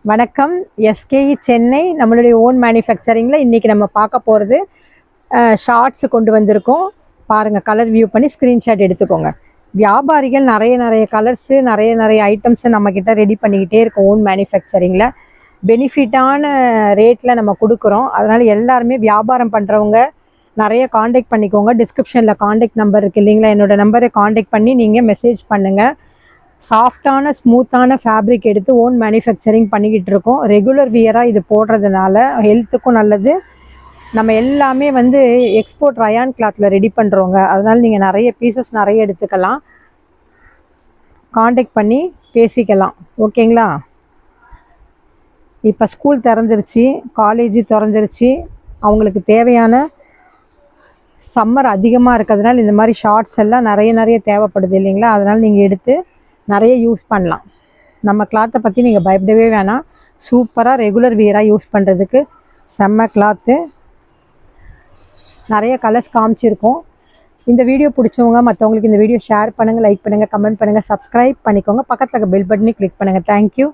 வணக்கம். எஸ்கேஇ சென்னை நம்மளுடைய ஓன் மேனுஃபேக்சரிங்கில் இன்றைக்கி நம்ம பார்க்க போகிறது ஷார்ட்ஸு கொண்டு வந்திருக்கோம். பாருங்கள், கலர் வியூ பண்ணி ஸ்க்ரீன்ஷாட் எடுத்துக்கோங்க. வியாபாரிகள் நிறைய கலர்ஸு நிறைய ஐட்டம்ஸு நம்மக்கிட்ட ரெடி பண்ணிக்கிட்டே இருக்கோம். ஓன் மேனுஃபேக்சரிங்கில் பெனிஃபிட்டான ரேட்டில் நம்ம கொடுக்குறோம். அதனால் எல்லாருமே வியாபாரம் பண்ணுறவங்க நிறைய காண்டாக்ட் பண்ணிக்கோங்க. டிஸ்கிரிப்ஷனில் காண்டாக்ட் நம்பர் இருக்குது இல்லைங்களா, என்னோடய நம்பரை காண்டாக்ட் பண்ணி நீங்கள் மெசேஜ் பண்ணுங்கள். சாஃப்டான ஸ்மூத்தான ஃபேப்ரிக் எடுத்து ஓன் மேனுஃபேக்சரிங் பண்ணிக்கிட்டு இருக்கோம். ரெகுலர் வியராக இது போடுறதுனால ஹெல்த்துக்கும் நல்லது. நம்ம எல்லாமே எக்ஸ்போர்ட் ரயான் கிளாத்தில் ரெடி பண்ணுறோங்க. அதனால் நீங்கள் நிறைய பீசஸ் நிறைய எடுத்துக்கலாம். காண்டாக்ட் பண்ணி பேசிக்கலாம், ஓகேங்களா? இப்போ ஸ்கூல் திறந்துருச்சு, காலேஜ் திறந்துருச்சு. அவங்களுக்கு தேவையான சம்மர் அதிகமாக இருக்கிறதுனால இந்த மாதிரி ஷார்ட்ஸ் எல்லாம் நிறைய தேவைப்படுது இல்லைங்களா. அதனால் நீங்கள் எடுத்து நிறைய யூஸ் பண்ணலாம். நம்ம கிளாத்தை பற்றி நீங்கள் பயப்படவே வேணாம். சூப்பராக ரெகுலர் வியராக யூஸ் பண்ணுறதுக்கு செம்ம கிளாத்து. நிறைய கலர்ஸ் காமிச்சிருக்கோம். இந்த வீடியோ பிடிச்சவங்க மற்றவங்களுக்கு இந்த வீடியோ ஷேர் பண்ணுங்கள், லைக் பண்ணுங்கள், கமெண்ட் பண்ணுங்கள், சப்ஸ்கிரைப் பண்ணிக்கோங்க. பக்கத்தில் பெல் பட்டனை கிளிக் பண்ணுங்கள். தேங்க்யூ.